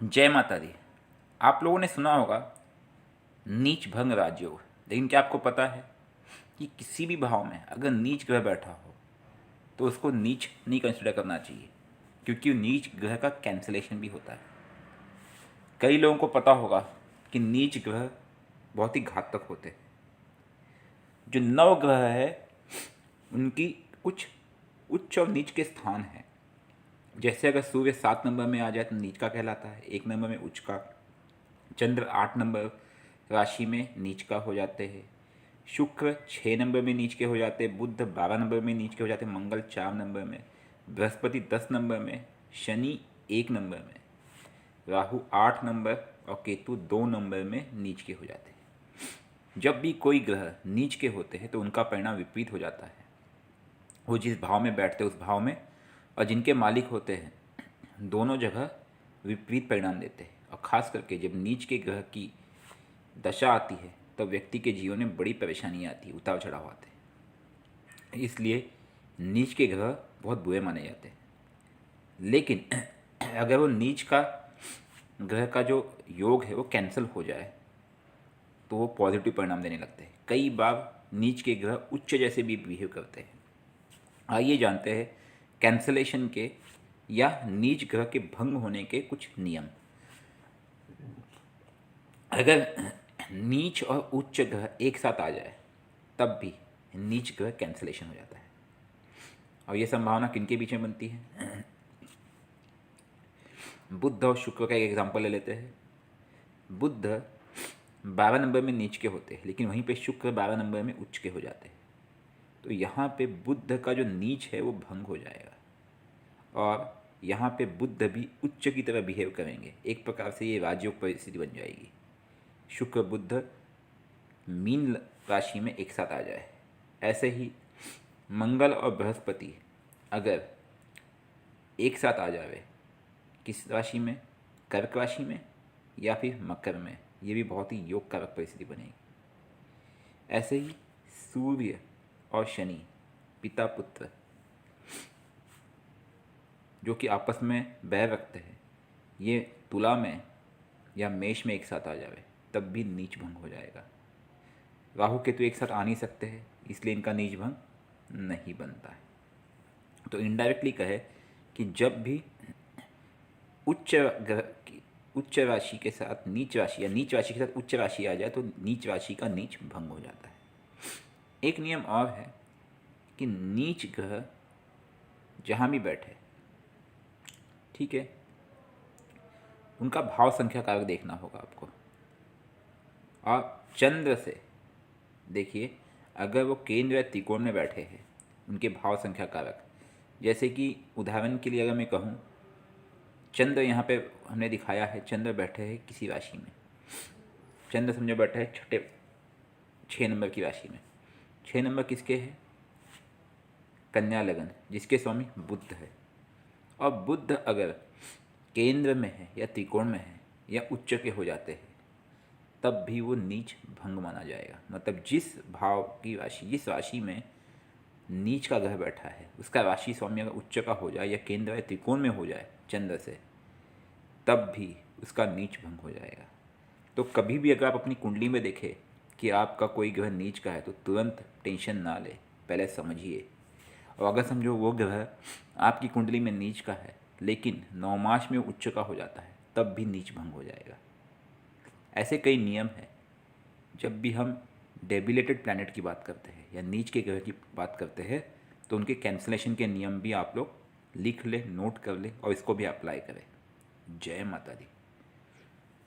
जय माता दी। आप लोगों ने सुना होगा नीच भंग राजयोग, लेकिन क्या आपको पता है कि किसी भी भाव में अगर नीच ग्रह बैठा हो तो उसको नीच नहीं कंसिडर करना चाहिए, क्योंकि नीच ग्रह का कैंसलेशन भी होता है। कई लोगों को पता होगा कि नीच ग्रह बहुत ही घातक होते हैं। जो नव ग्रह है उनकी कुछ उच्च और नीच के स्थान हैं। जैसे अगर सूर्य 7 नंबर में आ जाए तो नीच का कहलाता है, 1 नंबर में उच्च का। चंद्र 8 नंबर राशि में नीच का हो जाते हैं। शुक्र 6 नंबर में नीच के हो जाते हैं। बुध 12 नंबर में नीच के हो जाते हैं। मंगल 4 नंबर में। बृहस्पति 10 नंबर में। शनि 1 नंबर में। राहु 8 नंबर और केतु 2 नंबर में नीच के हो जाते हैं। जब भी कोई ग्रह नीच के होते हैं तो उनका परिणाम विपरीत हो जाता है। वो जिस भाव में बैठते हैं उस भाव में, और जिनके मालिक होते हैं दोनों जगह विपरीत परिणाम देते हैं। और ख़ास करके जब नीच के ग्रह की दशा आती है तब व्यक्ति के जीवन में बड़ी परेशानियाँ आती है, उतार चढ़ाव आते हैं। इसलिए नीच के ग्रह बहुत बुरे माने जाते हैं। लेकिन अगर वो नीच का ग्रह का जो योग है वो कैंसिल हो जाए तो वो पॉजिटिव परिणाम देने लगते हैं। कई बार नीच के ग्रह उच्च जैसे भी बिहेव करते हैं। आइए जानते हैं कैंसलेशन के या नीच ग्रह के भंग होने के कुछ नियम। अगर नीच और उच्च ग्रह एक साथ आ जाए तब भी नीच ग्रह कैंसलेशन हो जाता है। और ये संभावना किनके बीच में बनती है? बुध और शुक्र का एक एग्जांपल ले लेते हैं। बुध 12 नंबर में नीच के होते हैं, लेकिन वहीं पे शुक्र 12 नंबर में उच्च के हो जाते हैं। तो यहाँ पे बुध का जो नीच है वो भंग हो जाएगा, और यहाँ पे बुध भी उच्च की तरह बिहेव करेंगे। एक प्रकार से ये राजयोग परिस्थिति बन जाएगी। शुक्र बुध मीन राशि में एक साथ आ जाए। ऐसे ही मंगल और बृहस्पति अगर एक साथ आ जाए, किस राशि में? कर्क राशि में या फिर मकर में, ये भी बहुत ही योग कारक परिस्थिति बनेगी। ऐसे ही सूर्य और शनि पिता पुत्र जो कि आपस में बैर रखते हैं, ये तुला में या मेष में एक साथ आ जाए तब भी नीच भंग हो जाएगा। राहु केतु एक साथ आ नहीं सकते हैं, इसलिए इनका नीच भंग नहीं बनता है। तो इनडायरेक्टली कहे कि जब भी उच्च ग्रह की उच्च राशि के साथ नीच राशि या नीच राशि के साथ उच्च राशि आ जाए तो नीच राशि का नीच भंग हो जाता है। एक नियम और है कि नीच ग्रह जहाँ भी बैठे, ठीक है, उनका भाव संख्या कारक देखना होगा आपको। और चंद्र से देखिए, अगर वो केंद्र या त्रिकोण में बैठे हैं उनके भाव संख्या कारक, जैसे कि उदाहरण के लिए अगर मैं कहूँ, चंद्र यहाँ पे हमने दिखाया है, चंद्र बैठे हैं किसी राशि में। चंद्र समझो बैठा है 6 नंबर की राशि में। 6 नंबर किसके है? कन्या लगन, जिसके स्वामी बुध है। और बुध अगर केंद्र में है या त्रिकोण में है या उच्च के हो जाते हैं तब भी वो नीच भंग माना जाएगा। मतलब जिस भाव की राशि, जिस राशि में नीच का ग्रह बैठा है, उसका राशि स्वामी अगर उच्च का हो जाए या केंद्र या त्रिकोण में हो जाए चंद्र से, तब भी उसका नीच भंग हो जाएगा। तो कभी भी अगर आप अपनी कुंडली में देखें कि आपका कोई ग्रह नीच का है तो तुरंत टेंशन ना ले, पहले समझिए। और अगर समझो वो ग्रह आपकी कुंडली में नीच का है लेकिन नवमास में उच्च का हो जाता है, तब भी नीच भंग हो जाएगा। ऐसे कई नियम हैं। जब भी हम डेबिलेटेड प्लैनेट की बात करते हैं या नीच के ग्रह की बात करते हैं तो उनके कैंसलेशन के नियम भी आप लोग लिख ले, नोट कर ले और इसको भी अप्लाई करें। जय माता दी।